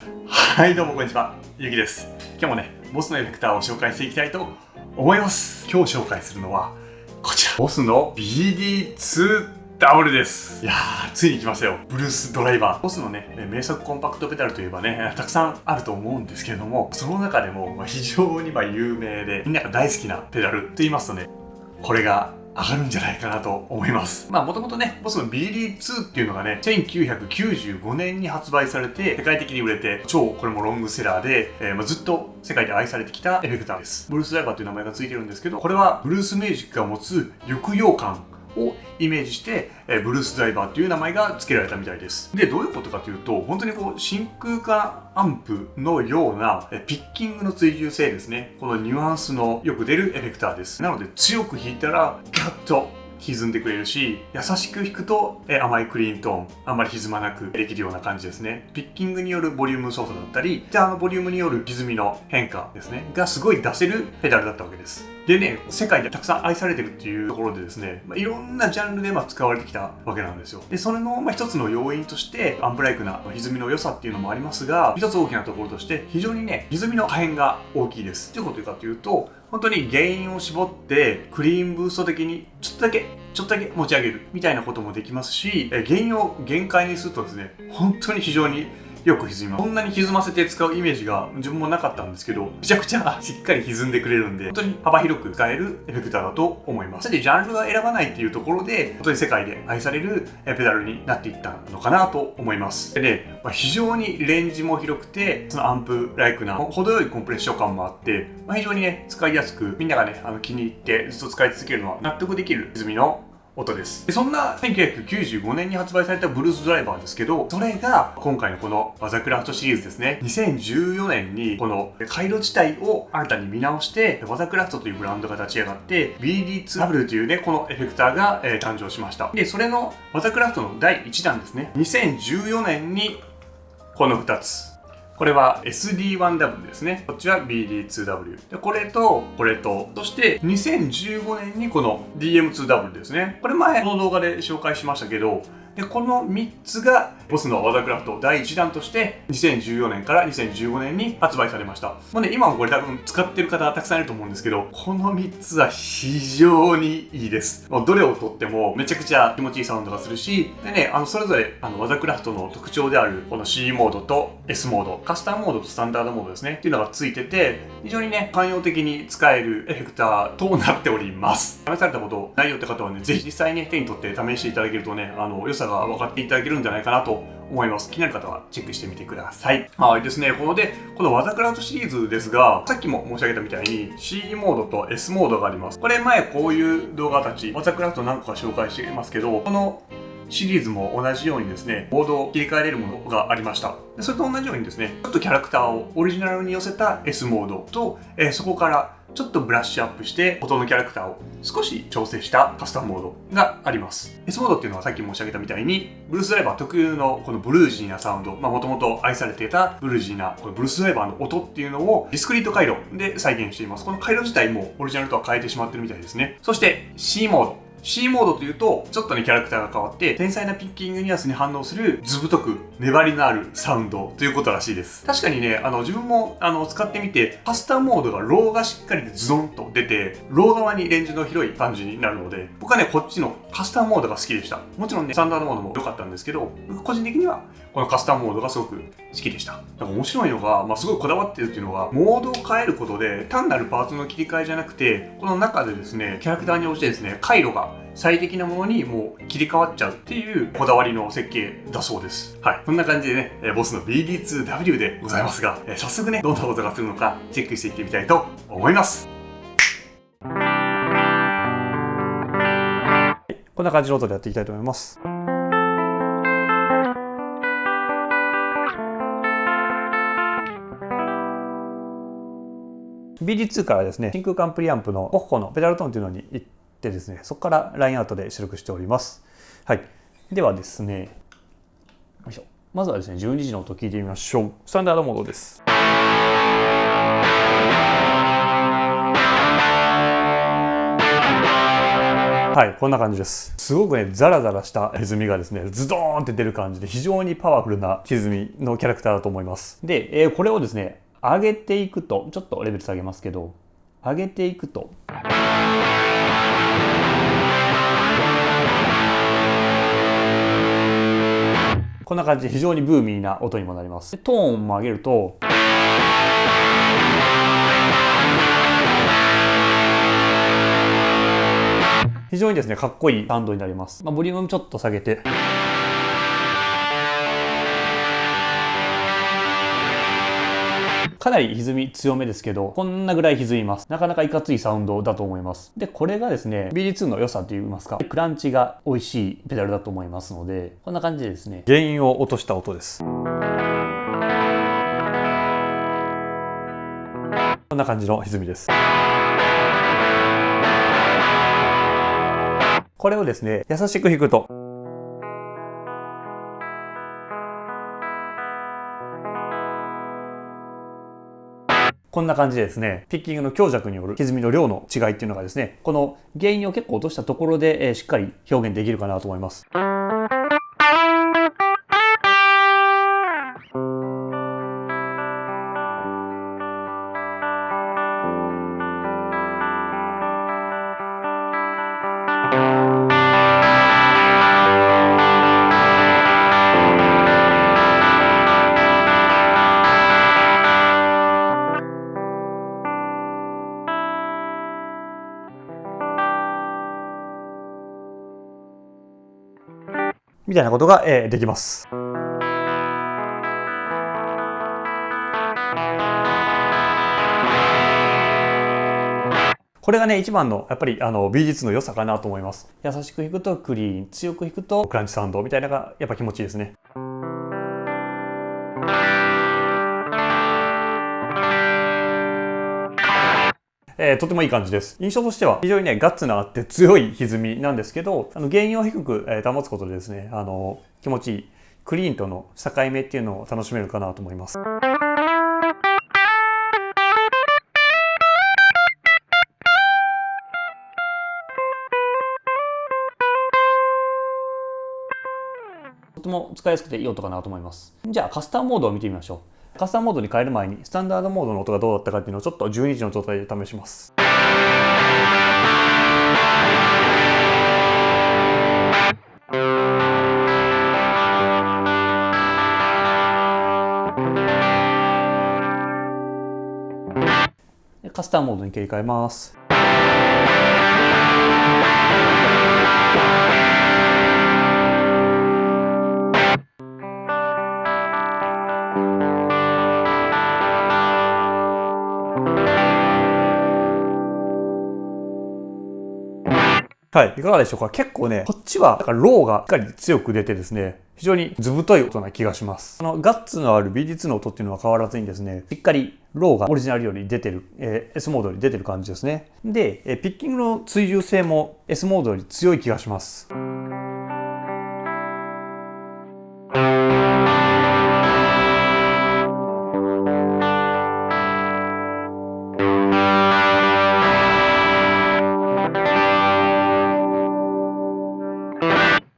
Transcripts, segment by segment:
はい、どうもこんにちは、ゆきです。今日もね、ボスのエフェクターを紹介していきたいと思います。今日紹介するのはこちら、ボスの BD2W です。いやー、ついに来ましたよ。ブルースドライバー。ボスのね、名作コンパクトペダルといえばね、たくさんあると思うんですけれども、その中でも非常に有名で、みんなが大好きなペダルと言いますとね、これが上がるんじゃないかなと思います。もともとね、ボスの BD2 っていうのがね、1995年に発売されて、世界的に売れて、超これもロングセラーで、ずっと世界で愛されてきたエフェクターです。ブルースドライバーという名前がついてるんですけど、これはブルースミュージックが持つ抑揚感をイメージして、ブルースドライバーという名前が付けられたみたいです。で、どういうことかというと、本当に真空管アンプのようなピッキングの追従性ですね。このニュアンスのよく出るエフェクターです。なので強く弾いたらガッと歪んでくれるし、優しく弾くと甘いクリーントーン、あんまり歪まなくできるような感じですね。ピッキングによるボリューム操作だったり、ギターのボリュームによる歪みの変化ですねがすごい出せるペダルだったわけです。でね、世界でたくさん愛されてるっていうところでですね、いろんなジャンルで使われてきたわけなんですよ。で、それの一つの要因としてアンプライクな歪みの良さっていうのもありますが、一つ大きなところとして非常にね、歪みの破片が大きいです。どういうことかというと、本当にゲインを絞ってクリーンブースト的にちょっとだけ持ち上げるみたいなこともできますし、ゲインを限界にするとですね、本当に非常によく歪みます。こんなに歪ませて使うイメージが自分もなかったんですけど、めちゃくちゃしっかり歪んでくれるんで、本当に幅広く使えるエフェクターだと思います。それでジャンルが選ばないっていうところで、本当に世界で愛されるペダルになっていったのかなと思います。でね、非常にレンジも広くて、そのアンプライクな程よいコンプレッション感もあって、非常にね、使いやすく、みんながね、気に入ってずっと使い続けるのは納得できる歪みの音です。で、そんな1995年に発売されたブルースドライバーですけど、それが今回のこのワザクラフトシリーズですね。2014年にこの回路自体を新たに見直して、ワザクラフトというブランドが立ち上がって、BD2W というね、このエフェクターが誕生しました。で、それのワザクラフトの第1弾ですね。2014年にこの2つ。これは SD1W ですね。こっちは BD2W。で、これと、そして2015年にこの DM2W ですね。これ前の動画で紹介しましたけど、で、この3つがボスのワザクラフト第1弾として2014年から2015年に発売されました。今もこれ多分使ってる方たくさんいると思うんですけど、この3つは非常にいいです。どれをとってもめちゃくちゃ気持ちいいサウンドがするし、でね、それぞれワザクラフトの特徴であるこの C モードと S モード、カスタムモードとスタンダードモードですねっていうのがついてて、非常にね、汎用的に使えるエフェクターとなっております。試されたことないよって方はね、ぜひ実際に手に取って試していただけるとね、良さが分かっていただけるんじゃないかなと思います。気になる方はチェックしてみてください。ですね、このワザクラフトシリーズですが、さっきも申し上げたみたいに C モードと S モードがあります。これ前こういう動画たち、ワザクラフト何個か紹介していますけど、このシリーズも同じようにですね、モードを切り替えれるものがありました。それと同じようにですね、ちょっとキャラクターをオリジナルに寄せた S モードと、そこからちょっとブラッシュアップして元のキャラクターを少し調整したカスタムモードがあります。S モードっていうのはさっき申し上げたみたいにブルースドライバー特有のこのブルージーなサウンド、もともと愛されていたブルージーなこのブルースドライバーの音っていうのをディスクリート回路で再現しています。この回路自体もオリジナルとは変えてしまってるみたいですね。そして C モード。C モードというと、ちょっとね、キャラクターが変わって、繊細なピッキングニュアンスに反応する、ずぶとく粘りのあるサウンドということらしいです。確かにね、自分も使ってみて、カスタムモードがローがしっかりズドンと出て、ロー側にレンジの広い感じになるので、僕はね、こっちのカスタムモードが好きでした。もちろんね、スタンダードモードも良かったんですけど、個人的にはこのカスタムモードがすごく好きでした。なんか面白いのが、すごいこだわってるっていうのは、モードを変えることで、単なるパーツの切り替えじゃなくて、この中でですね、キャラクターに応じてですね、回路が最適なものにもう切り替わっちゃうっていうこだわりの設計だそうです。はい。こんな感じでね、ボスの BD2W でございますが、早速ね、どんなことがするのかチェックしていってみたいと思います。こんな感じの音でやっていきたいと思います。BD2 からですね、真空管プリアンプのゴッホのペダルトーンというのに行ってですね、そこからラインアウトで出力しております。はい。ではですね、よいしょ。まずはですね、12時の音聞いてみましょう。スタンダードモードです。はい、こんな感じです。すごくね、ザラザラした歪みがですね、ズドーンって出る感じで、非常にパワフルな歪みのキャラクターだと思います。で、これをですね、上げていくと、ちょっとレベル下げますけど、上げていくと、こんな感じで非常にブーミーな音にもなります。でトーンも上げると、非常にですね、かっこいいサウンドになります。ボリュームちょっと下げて。かなり歪み強めですけど、こんなぐらい歪みます。なかなかいかついサウンドだと思います。で、これがですね、BD2 の良さといいますか、クランチが美味しいペダルだと思いますので、こんな感じでですね、原因を落とした音です。こんな感じの歪みです。これをですね、優しく弾くと、こんな感じでですね、ピッキングの強弱による歪みの量の違いっていうのがですね、この原因を結構落としたところで、しっかり表現できるかなと思います。みたいなことが、できます。これがね、一番のやっぱり美術の良さかなと思います。優しく弾くとクリーン、強く弾くとクランチサウンドみたいなのがやっぱ気持ちいいですね。とてもいい感じです。印象としては非常にね、ガッツのあって強い歪みなんですけど、原因を低く、保つことでですね、気持ちいいクリーンとの境目っていうのを楽しめるかなと思います。とても使いやすくていい音かなと思います。じゃあカスタムモードを見てみましょう。カスタムモードに変える前にスタンダードモードの音がどうだったかっていうのをちょっと12時の状態で試します。カスタムモードに切り替えます。はい、いかがでしょうか。結構ね、こっちはローがしっかり強く出てですね、非常に図太い音な気がします。ガッツのある BD2 の音っていうのは変わらずにですね、しっかりローがオリジナルより出てる、S モードより出てる感じですね。で、ピッキングの追従性も S モードより強い気がします。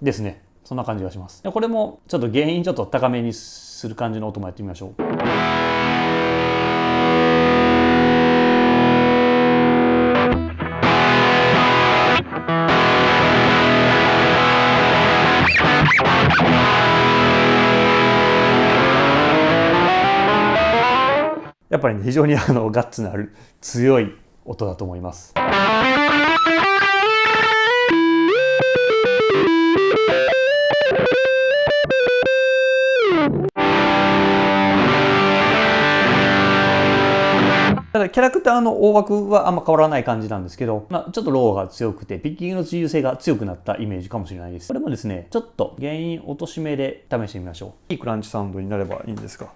ですね。そんな感じがします。これもちょっと原因ちょっと高めにする感じの音もやってみましょう。やっぱりね、非常にガッツのある強い音だと思います。ただキャラクターの大枠はあんま変わらない感じなんですけど、ちょっとローが強くてピッキングの自由性が強くなったイメージかもしれないです。これもですね、ちょっと原因落とし目で試してみましょう。いいクランチサウンドになればいいんですが。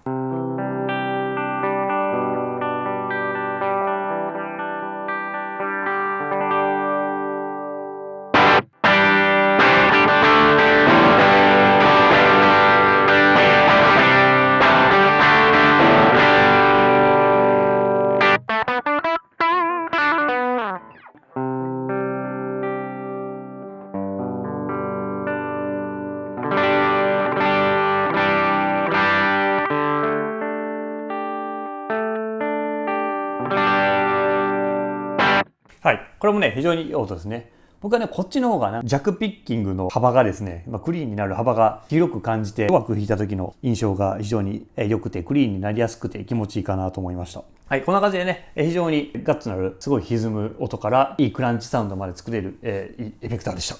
はい、これもね非常にいい音ですね。僕はねこっちの方がな弱ピッキングの幅がですね、クリーンになる幅が広く感じて弱く弾いた時の印象が非常に良くてクリーンになりやすくて気持ちいいかなと思いました。はい、こんな感じでね非常にガッツのあるすごい歪む音からいいクランチサウンドまで作れる、いいエフェクターでした。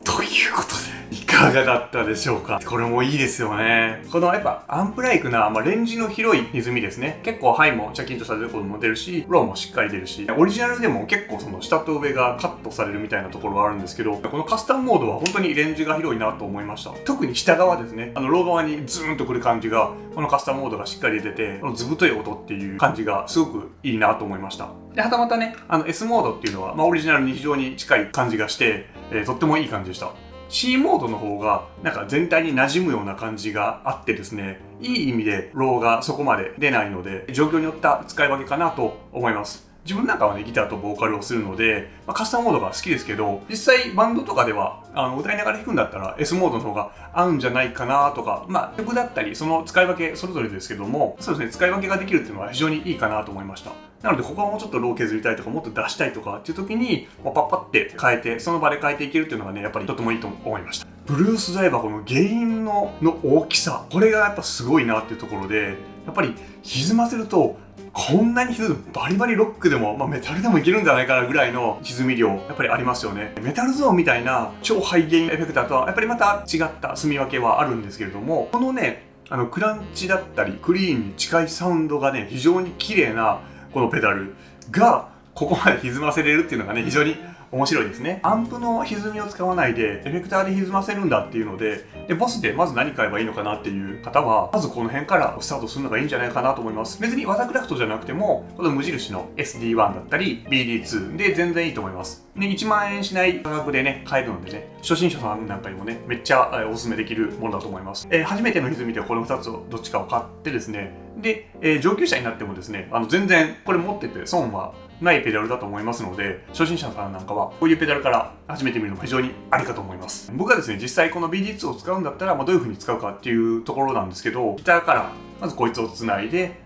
ということでいかがだったでしょうか。これもいいですよね。このやっぱアンプライクな、レンジの広い歪みですね。結構ハイもチャキンとしたところも出るし、ローもしっかり出るし、オリジナルでも結構その下と上がカットされるみたいなところがあるんですけど、このカスタムモードは本当にレンジが広いなと思いました。特に下側ですね、ロー側にズーンとくる感じが、このカスタムモードがしっかり出て、このずぶとい音っていう感じがすごくいいなと思いました。で、はたまたね、S モードっていうのは、オリジナルに非常に近い感じがして、とってもいい感じでした。C モードの方がなんか全体に馴染むような感じがあってですね、いい意味でローがそこまで出ないので、状況によった使い分けかなと思います。自分なんかはね、ギターとボーカルをするので、カスタムモードが好きですけど、実際バンドとかでは歌いながら弾くんだったら S モードの方が合うんじゃないかなとか、曲だったりその使い分けそれぞれですけども、そうですね、使い分けができるっていうのは非常にいいかなと思いました。なのでここはもうちょっとロー削りたいとかもっと出したいとかっていう時にパッパって変えてその場で変えていけるっていうのがね、やっぱりとてもいいと思いました。ブルースダイバーこの原因の大きさ、これがやっぱすごいなっていうところで、やっぱり歪ませるとこんなに歪む、バリバリロックでも、メタルでもいけるんじゃないかなぐらいの歪み量やっぱりありますよね。メタルゾーンみたいな超ハイゲインエフェクターとはやっぱりまた違った住み分けはあるんですけれども、このねクランチだったりクリーンに近いサウンドがね非常に綺麗なこのペダルがここまで歪ませれるっていうのがね非常に面白いですね。アンプの歪みを使わないでエフェクターで歪ませるんだっていうので、ボスでまず何買えばいいのかなっていう方はまずこの辺からスタートするのがいいんじゃないかなと思います。別にワタクラフトじゃなくてもこの無印の SD1 だったり BD2 で全然いいと思います。で1万円しない価格でね買えるのでね、初心者さんなんかにもねめっちゃおすすめできるものだと思います。初めての歪みでこの2つをどっちかを買ってですね、で、上級者になってもですね全然これ持ってて損はないペダルだと思いますので、初心者さんなんかはこういうペダルから始めてみるのも非常にありかと思います。僕はですね実際この BD2 を使うんだったら、どういう風に使うかっていうところなんですけど、ギターからまずこいつをつないで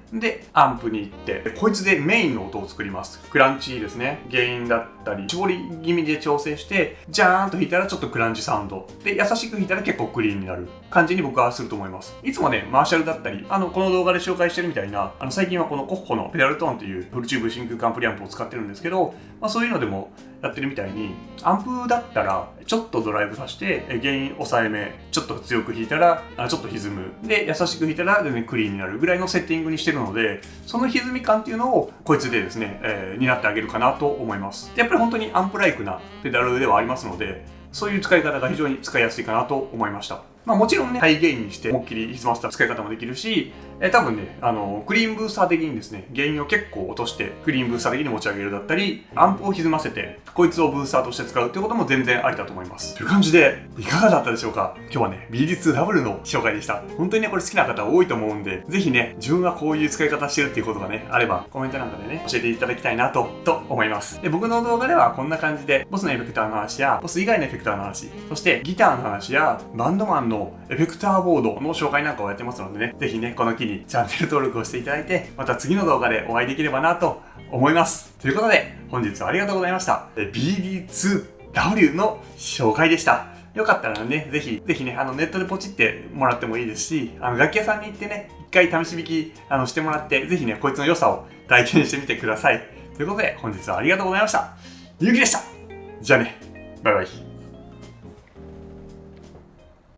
アンプに行ってこいつでメインの音を作ります。クランチですね、原因だったり絞り気味で調整してジャーンと弾いたらちょっとクランチサウンドで、優しく弾いたら結構クリーンになる感じに僕はすると思います。いつもねマーシャルだったりこの動画で紹介してるみたいな最近はこのコッホのペダルトーンというフルチューブ真空管プリアンプを使ってるんですけど、そういうのでもやってるみたいに、アンプだったらちょっとドライブさせて原因抑えめ、ちょっと強く弾いたらちょっと歪むで、優しく弾いたら全然クリーンになるぐらいのセッティングにしてるので、その歪み感っていうのをこいつでですね、担ってあげるかなと思います。でやっぱり本当にアンプライクなペダルではありますので、そういう使い方が非常に使いやすいかなと思いました。もちろんね、ハイゲインにして思いっきり歪ませた使い方もできるし、多分ね、クリーンブースター的にですね、ゲインを結構落としてクリーンブースター的に持ち上げるだったり、アンプを歪ませてこいつをブースターとして使うっていうことも全然ありだと思います。という感じでいかがだったでしょうか。今日はね BD2 ダブルの紹介でした。本当にねこれ好きな方多いと思うんで、ぜひね自分はこういう使い方してるっていうことがねあればコメントなんかでね教えていただきたいなと思います。で僕の動画ではこんな感じでボスのエフェクターの話やボス以外のエフェクターの話、そしてギターの話やバンドマンのエフェクターボードの紹介なんかをやってますのでね、ぜひねこの機にチャンネル登録をしていただいて、また次の動画でお会いできればなと思います。ということで本日はありがとうございました。BD2W の紹介でした。よかったらね、ぜひね、ネットでポチってもらってもいいですし、楽器屋さんに行ってね、一回試し弾きしてもらって、ぜひね、こいつの良さを体験してみてください。ということで、本日はありがとうございました。ゆうきでした。じゃあね、バイバイ。